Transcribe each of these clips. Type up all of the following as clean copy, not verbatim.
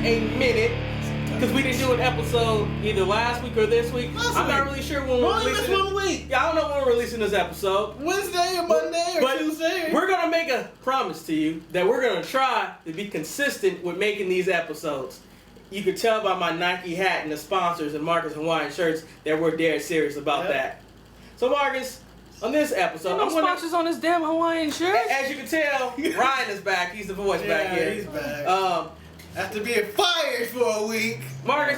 a minute because we didn't do an episode either last week or this week. I'm not really sure when we're releasing it. 1 week. Yeah, I don't know when we're releasing this episode. Wednesday or Monday or Tuesday. We're going to make a promise to you that we're going to try to be consistent with making these episodes. You can tell by my Nike hat and the sponsors and Marcus Hawaiian shirts that we're dead serious about that. So Marcus, on this episode, I'm sponsors on this damn Hawaiian shirt. As you can tell, Ryan is back. He's the voice back here. He's back. After being fired for a week. Marcus,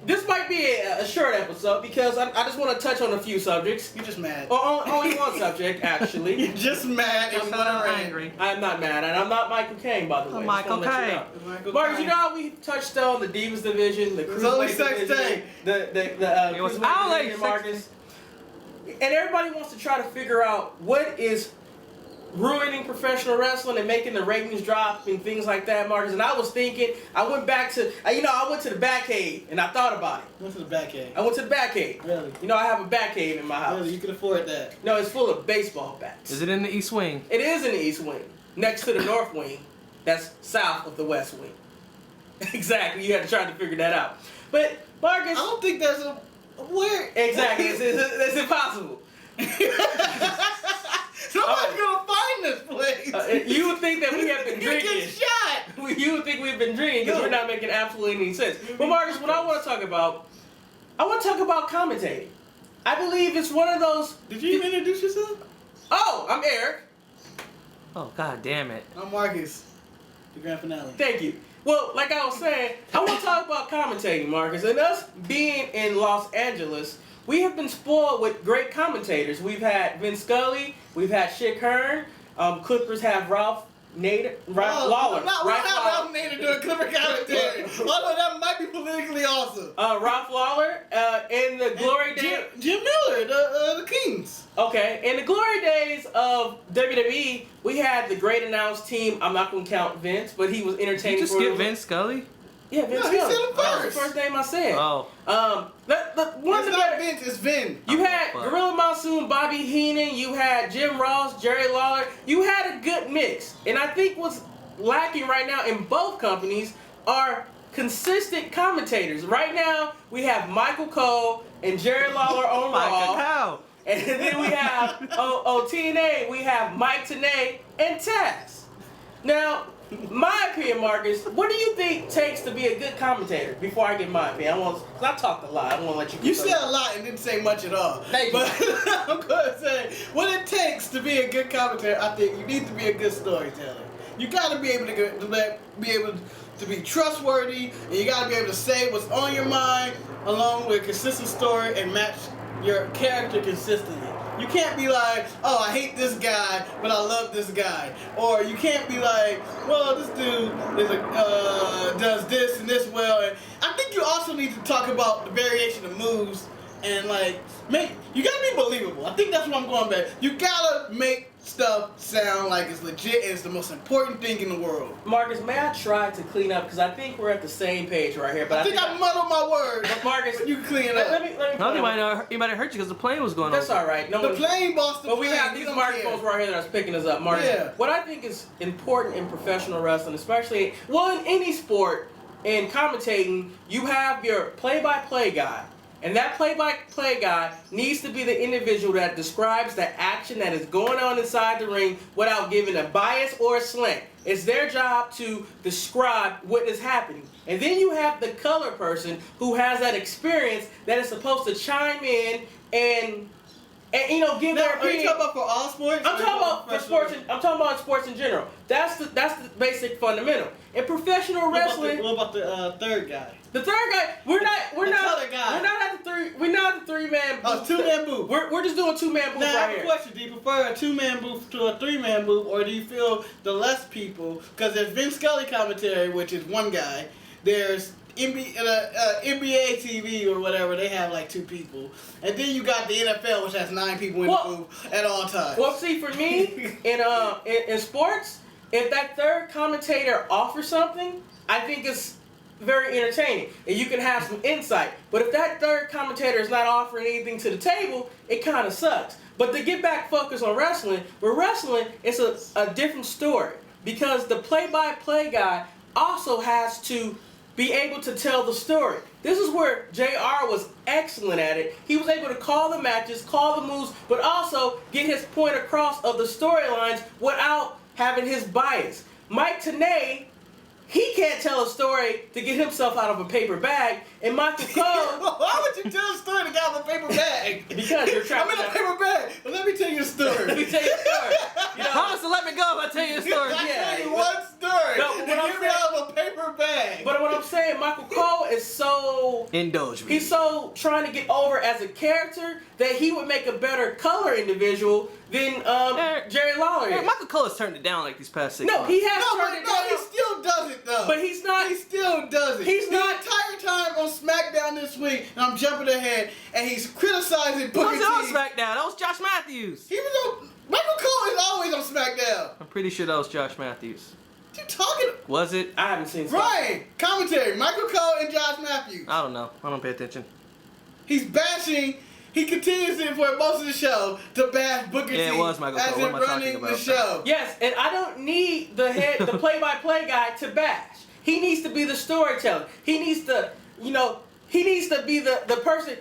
this might be a short episode because I just want to touch on a few subjects. You're just mad. Only one subject, actually. You're just mad and angry. I'm not mad, and I'm not Michael Caine, by the way. Michael Caine. Marcus, you know how we touched on the Divas division, the Cruiserweight division, the Cruiserweight division, Marcus? And everybody wants to try to figure out what is ruining professional wrestling and making the ratings drop and things like that, Marcus. And I was thinking, I went back to, I went to the Batcave and I thought about it. Went to the Batcave? I went to the Batcave. Really? You know, I have a Batcave in my house. Really? You can afford that? No, it's full of baseball bats. Is it in the East Wing? It is in the East Wing, next to the North Wing. That's south of the West Wing. Exactly. You had to try to figure that out. But, Marcus... I don't think there's a... Where? Exactly. It's impossible. Somebody's gonna find this place. You would think that we have been drinking. You get shot. You would think we've been drinking because we're not making absolutely any sense. But Marcus, what I want to talk about commentating. I believe it's one of those. Did you even introduce yourself? Oh, I'm Eric. Oh, god damn it. I'm Marcus. The grand finale. Thank you. Well, like I was saying, I want to talk about commentating, Marcus. And us being in Los Angeles, we have been spoiled with great commentators. We've had Vince Scully, we've had Chick Hearn, Clippers have Ralph Nader, Lawler. We're not Ralph Nader doing Clipper commentary. Although that might be politically awesome. Ralph Lawler, in the glory days. Jim Miller, the Kings. Okay, in the glory days of WWE, we had the great announced team. I'm not going to count Vince, but he was entertaining. Did you just skip Vince Scully? Yeah, Vince Scully. He said it That was first. the first name I said. Oh. It's not Vince, it's Vin. You had Gorilla Monsoon, Bobby Heenan, you had Jim Ross, Jerry Lawler. You had a good mix. And I think what's lacking right now in both companies are consistent commentators. Right now, we have Michael Cole and Jerry Lawler on Raw. And then we have TNA, we have Mike Tenay and Taz. Now, my opinion, Marcus, what do you think takes to be a good commentator? Before I give my opinion, because I talked a lot. I want to let you. You said a lot and didn't say much at all. Thank you. But I'm going to say, what it takes to be a good commentator, I think you need to be a good storyteller. You got to be able to be trustworthy, and you got to be able to say what's on your mind, along with a consistent story and match your character consistently. You can't be like, oh, I hate this guy, but I love this guy. Or you can't be like, well, this dude does this and this well. And I think you also need to talk about the variation of moves and you gotta be believable. I think that's what I'm going back. You gotta make stuff sound like it's legit and it's the most important thing in the world. Marcus, may I try to clean up? Because I think we're at the same page right here. But I think I muddled my words. But Marcus, you can clean it up. Let me No, he might have hurt you because the plane was going That's over. all right. The plane bossed the But plane. we have these microphones right here that's picking us up, Marcus. Yeah. What I think is important in professional wrestling, especially, in any sport, in commentating, you have your play-by-play guy. And that play-by-play guy needs to be the individual that describes the action that is going on inside the ring without giving a bias or a slant. It's their job to describe what is happening. And then you have the color person who has that experience that is supposed to chime in and give their opinion. Are you talking about for all sports? I'm talking about for sports. I'm talking about sports in general. That's the basic fundamental. In professional wrestling, what about the third guy? The third guy, we're not at the three-man booth. Oh, two-man booth. We're just doing two-man booth now, right I have here. a question. Do you prefer a two-man booth to a three-man booth, or do you feel the less people, because there's Vince Scully commentary, which is one guy, there's NBA TV or whatever, they have like two people. And then you got the NFL, which has 9 people in the booth at all times. Well, see, for me, in sports, if that third commentator offers something, I think it's very entertaining, and you can have some insight. But if that third commentator is not offering anything to the table, it kind of sucks. But to get back focused on wrestling, with wrestling, it's a different story. Because the play-by-play guy also has to be able to tell the story. This is where JR was excellent at it. He was able to call the matches, call the moves, but also get his point across of the storylines without having his bias. Mike Tenay, he can't tell a story to get himself out of a paper bag, and Michael Cole... Why would you tell a story to get out of a paper bag? Because you're trapped I'm in a paper bag, but let me tell you a story. Let me tell you a story. You know, Promise to let me go if I tell you a story. I Yeah, tell you but- one story. No, to what get I'm me out of a paper bag. but what I'm saying, Michael Cole is so... Indulge me. He's so trying to get over as a character that he would make a better color individual than Jerry Lawler Yeah, is. Michael Cole has turned it down like these past 6 No, months. he has No, turned but it no, he down. still does it though. But he's not... He still does it. He's the not- entire time on SmackDown this week, and I'm jumping ahead, and he's criticizing Who Booker was T. it on SmackDown? That was Josh Matthews. He was on. Michael Cole is always on SmackDown. I'm pretty sure that was Josh Matthews. What you talking? Was it? I haven't seen Ryan, commentary. Michael Cole and Josh Matthews. I don't know. I don't pay attention. He's bashing. He continues to, for most of the show, to bash Booker Yeah, T. it was Michael as Cole. him What am I running talking the about? show. Yes, and I don't need the play-by-play guy to bash. He needs to be the storyteller. He needs to, he needs to be the person.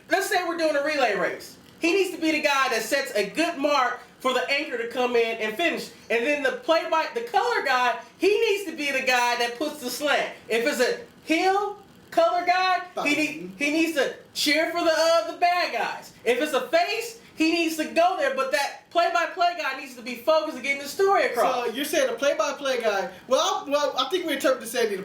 Let's say we're doing a relay race. He needs to be the guy that sets a good mark for the anchor to come in and finish. And then the color guy, he needs to be the guy that puts the slant. If it's a heel color guy, he needs to cheer for the bad guys. If it's a face, he needs to go there. But that play-by-play guy needs to be focused on getting the story across. So you're saying the play-by-play guy? Well, I think we interpret the same thing. The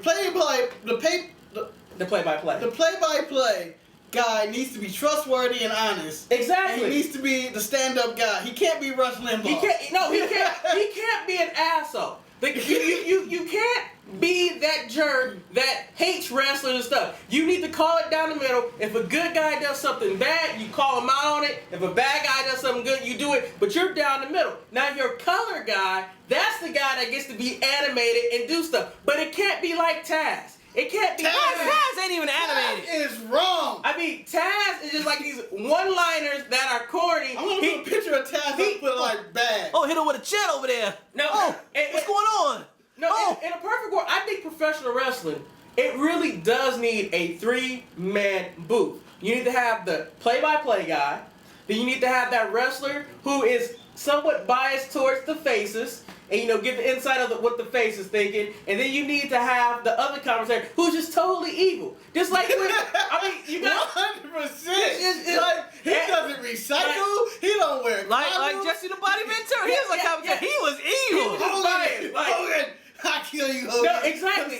play-by-play. The play-by-play guy needs to be trustworthy and honest. Exactly. And he needs to be the stand-up guy. He can't be Rush Limbaugh. He can't. No, he can't. He can't be an asshole. You can't be that jerk that hates wrestlers and stuff. You need to call it down the middle. If a good guy does something bad, you call him out on it. If a bad guy does something good, you do it. But you're down the middle. Now your color guy, that's the guy that gets to be animated and do stuff. But it can't be like Taz. It can't be. Taz ain't even animated. That is wrong. I mean, Taz is just like these one-liners that are corny. I want to put a picture of Taz and put it like bad. Oh, hit him with a chin over there. No, Oh, what's going on? No, Oh. in a perfect world, I think professional wrestling, it really does need a three-man booth. You need to have the play-by-play guy. Then you need to have that wrestler who is somewhat biased towards the faces, and get the insight of what the face is thinking. And then you need to have the other commentator who's just totally evil. Just like when, you got 100%. Like, he doesn't recycle. He don't wear Like condoms. Jesse the Body Ventura. He was like, yeah. he was evil. Hogan, I kill you, Hogan. No, exactly,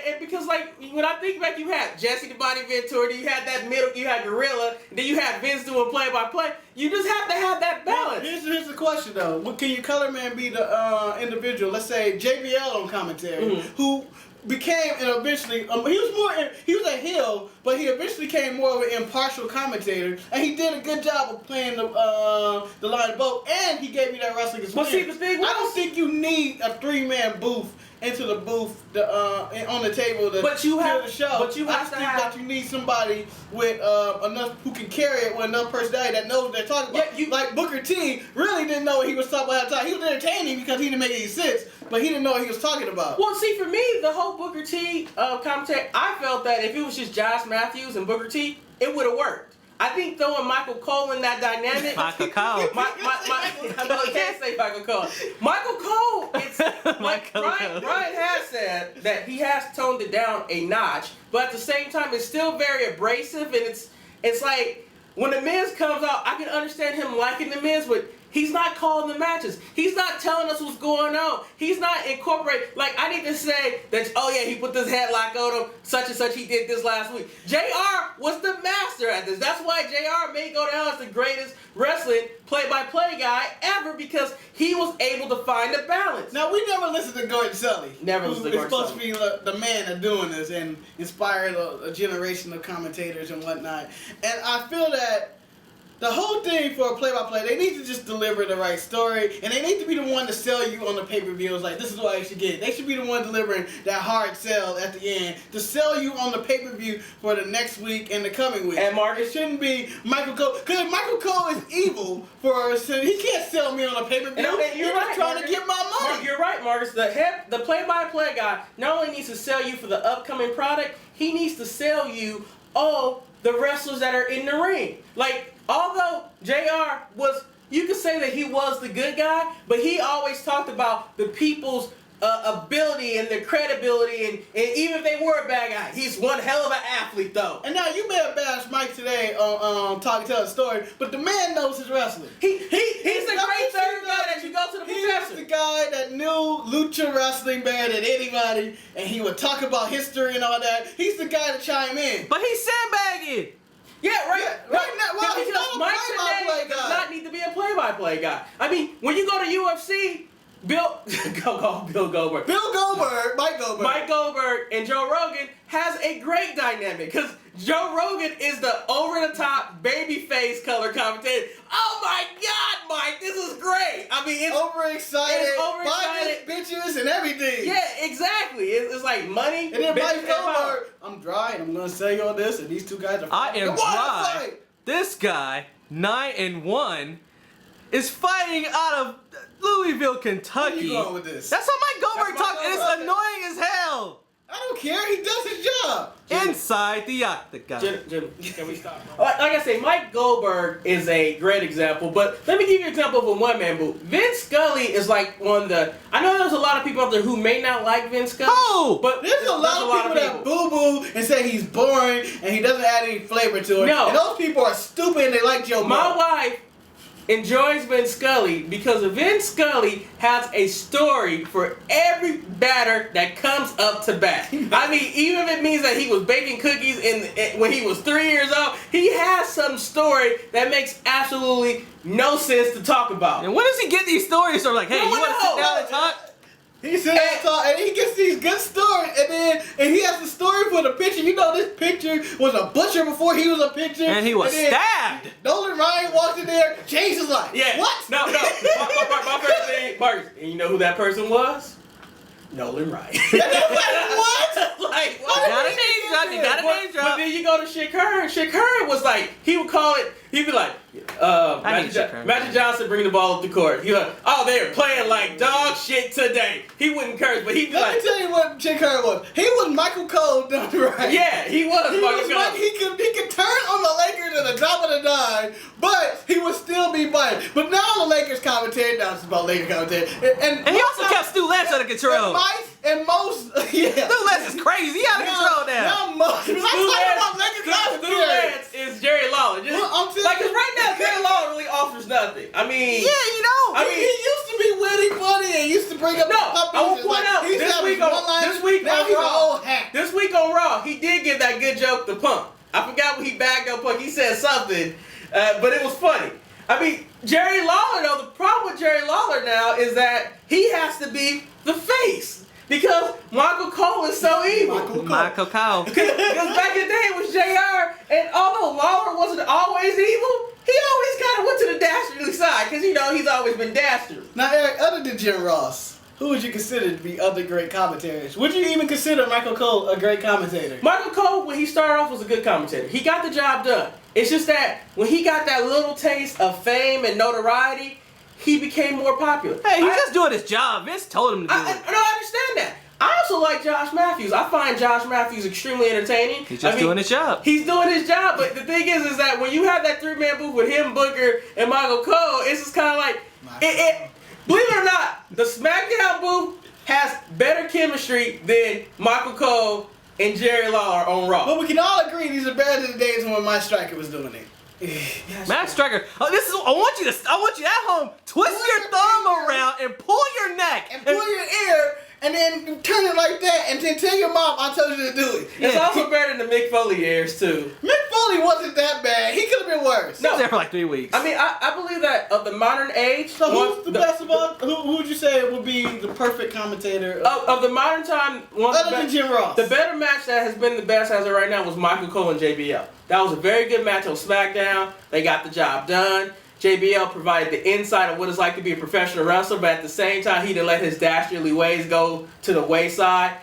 and because when I think back, you had Jesse the Body Ventura, then you had that middle, you had Gorilla, and then you had Vince doing play-by-play. You just have to have that balance. Here's the question though: can your color man be the individual? Let's say JBL on commentary, who became and eventually he was a heel, but he eventually became more of an impartial commentator, and he did a good job of playing the line of both, and he gave you that wrestling experience. see, the thing was- I don't think you need a 3-man booth into the booth on the table to But you have- the show. but you I have just to think have- that you need somebody with enough who can carry it with enough personality that knows what they're talking about. Yeah, Like Booker T really didn't know what he was talking about at the time. He was entertaining because he didn't make any sense, but he didn't know what he was talking about. Well, see, for me, the whole Booker T commentary, I felt that if it was just Josh Matthews and Booker T, it would have worked. I think throwing Michael Cole in that dynamic. Michael Cole. I know I can't say Michael Cole. Michael Cole, it's like Michael Cole. Ryan has said that he has toned it down a notch, but at the same time, it's still very abrasive, and it's like when the Miz comes out, I can understand him liking the Miz, but he's not calling the matches. He's not telling us what's going on. He's not incorporating. Like, I need to say that, oh yeah, he put this headlock on him, such and such, he did this last week. JR was the master at this. That's why JR may go down as the greatest wrestling play-by-play guy ever, because he was able to find a balance. Now, we never listened to Gordon Sully. Never who listened to is Gordon supposed to be the man of doing this and inspired a generation of commentators and whatnot. And I feel that The whole thing for a play-by-play, they need to just deliver the right story, and they need to be the one to sell you on the pay-per-views. Like, this is what I should get. They should be the one delivering that hard sell at the end to sell you on the pay-per-view for the next week and the coming week. And Marcus, it shouldn't be Michael Cole, because Michael Cole is evil he can't sell me on a pay-per-view. You're right, trying Marcus. to get my money. You're right, Marcus. The play-by-play guy not only needs to sell you for the upcoming product, he needs to sell you all the wrestlers that are in the ring. Like, although JR was, you could say that he was the good guy, but he always talked about the people's ability and their credibility, and even if they were a bad guy, he's one hell of an athlete, though. And now you may have bashed Mike today on Talking Tell a Story, but the man knows his wrestling. He's the great third guy that you go to the professor. He's the guy that knew lucha wrestling better than anybody, and he would talk about history and all that. He's the guy to chime in. But he's sandbagging. Yeah, right. Yeah, right now, well, he's not a Mike play-by-play today does guy. not need to be a play-by-play guy. I mean, when you go to UFC, Bill Goldberg. Mike Goldberg and Joe Rogan has a great dynamic because Joe Rogan is the over-the-top babyface color commentator. Oh my God, Mike, this is great. I mean, it's overexcited, overexcited. bitches and everything. Yeah, exactly. It's like money. And then bitches, Mike and power. Goldberg, I'm dry and I'm gonna sell you all this, and these two guys are. I am Come on, dry. fight. This guy, 9-1, is fighting out of Louisville, Kentucky. Where you going with this? That's how Mike Goldberg That's Mike talks, and it's Goldberg. annoying as hell. I don't care. He does his job. Inside the octagon. Jim, can we stop? Like I say, Mike Goldberg is a great example, but let me give you an example of a one-man boot. Vince Scully is like one of the. I know there's a lot of people out there who may not like Vince Scully. Oh! But There's a lot of people that boo-boo and say he's boring and he doesn't add any flavor to it. No. And those people are stupid and they like Joe My Blow. wife enjoys Vince Scully because Vince Scully has a story for every batter that comes up to bat. I mean, even if it means that he was baking cookies when he was 3 years old, he has some story that makes absolutely no sense to talk about. And when does he get these stories? Or like, hey, you No, want to sit no. down and talk? He sits there and talk, and he gets these good stories, and he has the story for the pitcher. You know, this pitcher was a butcher before he was a pitcher, And he was then stabbed. Nolan Ryan walked in there, changed his life. Yeah. What? No. My first thing, Marcus, and you know who that person was? Nolan Ryan. What? Like, You got a name drop. You got a name But drop. then you go to Shit Curran. Shit Curran was like, he would call it, he'd be like, Magic Johnson bringing the ball up the court. He'd be like, oh, they're playing like dog shit today. He wouldn't curse, but he'd be Let like, me tell you what Chick Curran was. He was Michael Cole done right. yeah, he was. He could turn on the Lakers at the drop of the dime, but he would still be biting. But now the Lakers commentator, now it's about Lakers commentator. And he also kept Stu Lance under control. And most, yeah. Stu Lance is crazy. He out of control now. Now most, I'm talking about Lakers Stu commentator. Lance is Jerry Lawler. Just, Well, I'm telling like, you. 'cause right now, Jerry Lawler really offers nothing. I mean, Yeah, you know. I mean, He used to be witty, funny, and used to bring up no, the puppies. I will and point out he used to this have week his one-liners. now on he's an Raw. old hack. This week on Raw, he did give that good joke to Punk. I forgot what he bagged up Punk. He said something, but it was funny. I mean, Jerry Lawler, though, the problem with Jerry Lawler now is that he has to be the face because Michael Cole is so evil. Michael Cole. Because back in the day it was JR, and although Lawler wasn't always evil, he always kind of went to the dastardly side because, you know, he's always been dastardly. Now, Eric, other than Jim Ross, who would you consider to be other great commentators? Would you even consider Michael Cole a great commentator? Michael Cole, when he started off, was a good commentator. He got the job done. It's just that when he got that little taste of fame and notoriety, he became more popular. Hey, he's just doing his job. Vince told him to do I it. understand that. I also like Josh Matthews. I find Josh Matthews extremely entertaining. He's just doing his job. He's doing his job, but the thing is that when you have that three-man booth with him, Booker, and Michael Cole, it's just kind of like, believe it or not, the SmackDown booth has better chemistry than Michael Cole and Jerry Lawler on Raw. But we can all agree these are better than the days when Mike Striker was doing it. Matt Striker. Oh, this is. I want you at home. Twist your thumb around and pull your neck. And pull your ear and then turn it like that, and then tell your mom I told you to do it. It's Yeah. also better than the Mick Foley years too. Mick Foley wasn't that bad. He could have been worse. He was there for like 3 weeks. I mean, I believe that of the modern age. So who's the best of all? Who would you say would be the perfect commentator Of the modern time, one of other the than Jim Ross? The better match that has been the best as of right now was Michael Cole and JBL. That was a very good match on SmackDown. They got the job done. JBL provided the insight of what it's like to be a professional wrestler, but at the same time, he didn't let his dastardly ways go to the wayside.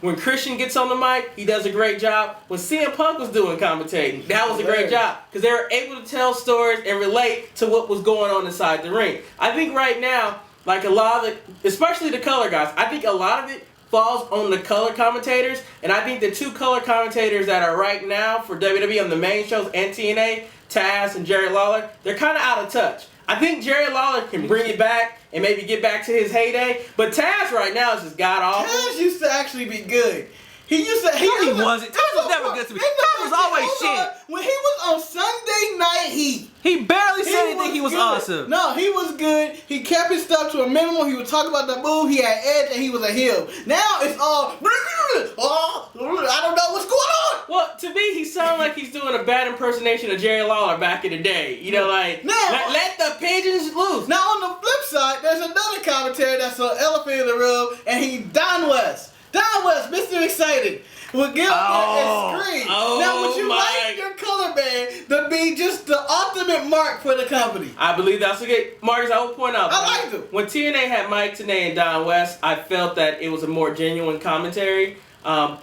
When Christian gets on the mic, he does a great job. When CM Punk was doing commentating, that was a great job because they were able to tell stories and relate to what was going on inside the ring. I think right now, like a lot of the, especially the color guys, I think a lot of it falls on the color commentators, and I think the two color commentators that are right now for WWE on the main shows and TNA, Taz and Jerry Lawler, they're kind of out of touch. I think Jerry Lawler can bring it back and maybe get back to his heyday, but Taz right now is just god awful. Taz used to actually be good. He used to. No, he wasn't. Taz was never good to me. Taz was always shit. When he was on Sunday Night Heat, He barely said anything. He was good. awesome. No, he was good. He kept his stuff to a minimum. He would talk about the move. He had edge, and he was a heel. Now it's all. I don't know what's going on. Well, to me, he sounds like he's doing a bad impersonation of Jerry Lawler back in the day. You know, like, Now- let the pigeons loose. Now on the flip side, there's another commentator that's an elephant in the room, and he's Don West. Don West, Mr. Excited. Will get up there and scream. Now, would you like your color band to be just the ultimate mark for the company? I believe that's a good. Marcus, I will point out. I like them. When TNA had Mike Tenay and Don West, I felt that it was a more genuine commentary. Don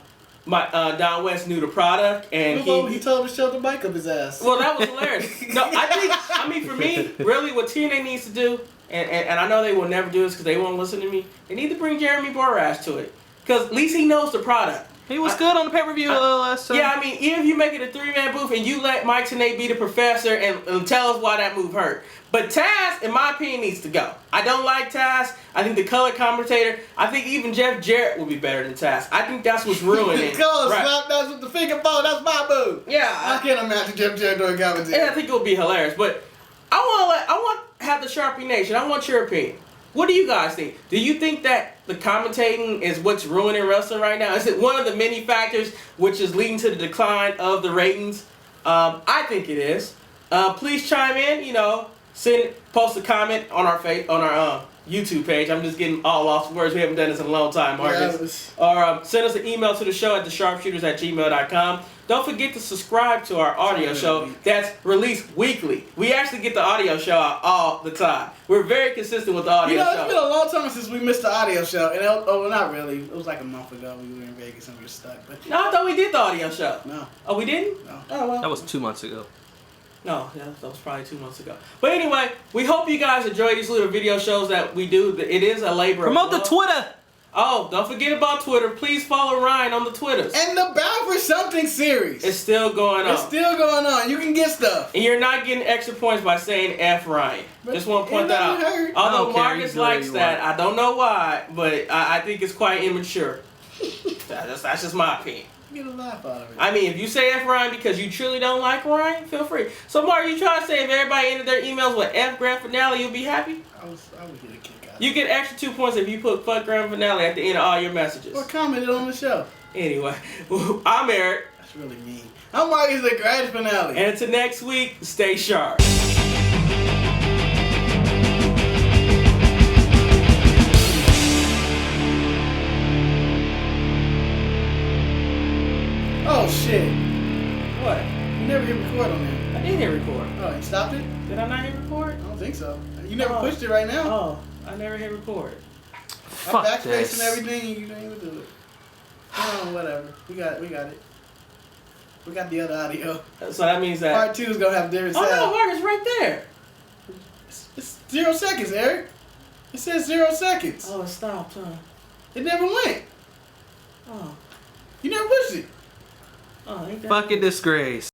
West knew the product, and He told him to shove the mic up his ass. well, that was hilarious. No, I mean, for me, really, what TNA needs to do, and I know they will never do this because they won't listen to me. They need to bring Jeremy Borash to it, because at least he knows the product. He was good on the pay-per-view last time. Yeah, I mean, even if you make it a 3-man booth and you let Mike Tenay be the professor and tell us why that move hurt. But Taz, in my opinion, needs to go. I don't like Taz. I think the color commentator, I think even Jeff Jarrett would be better than Taz. I think that's what's ruining. That's with the finger ball. That's my move. Yeah. I can't imagine Jeff Jarrett doing commentary. And I think it would be hilarious. But I want to have the Sharpie Nation. I want your opinion. What do you guys think? Do you think that the commentating is what's ruining wrestling right now? Is it one of the many factors which is leading to the decline of the ratings? I think it is. Please chime in. You know, post a comment on our YouTube page. I'm just getting all lost words. We haven't done this in a long time, Marcus. Yes. Or send us an email to the show at thesharpshooters@gmail.com. Don't forget to subscribe to our audio show that's released weekly. We actually get the audio show out all the time. We're very consistent with the audio show. It's been a long time since we missed the audio show. And not really. It was like a month ago. We were in Vegas and we were stuck. But No, I thought we did the audio show. no. Oh, we didn't? No. Oh, well. That was 2 months ago. No, yeah, that was probably 2 months ago. But anyway, we hope you guys enjoy these little video shows that we do. It is a labor of Promote the love. Twitter. Oh, don't forget about Twitter. Please follow Ryan on the Twitters. And the Bound for Something series. It's still going on. It's still going on. You can get stuff. And you're not getting extra points by saying F Ryan. But Just want to it point that out. doesn't hurt. I Although don't care. Marcus You do whatever likes you that. want. I don't know why, but I think it's quite immature. That's just my opinion. Get a laugh out of it. I mean, if you say F Ryan because you truly don't like Ryan, feel free. So, Mark, you trying to say if everybody ended their emails with F Grand Finale, you'll be happy? I would get a kick out of it. You get extra 2 points if you put Fuck Grand Finale at the end of all your messages. Or commented on the show. Anyway, I'm Eric. That's really mean. I'm Marcus the Grand Finale. And until next week, stay sharp. Oh shit. What? You never hit record on there. I did hit record. Oh, you stopped it? Did I not hit record? I don't think so. You never Oh. pushed it right now. Oh, I never hit record. I'm Fuck backspace this. and everything, and you don't even do it. Oh, whatever. We got it. We got the other audio. So that means that. Part 2 is gonna have different Oh no, sound. Mark, it's right there. It's 0 seconds, Eric. It says 0 seconds. Oh, it stopped, huh? It never went. Oh, You never pushed it. oh, ain't that. Fucking disgrace.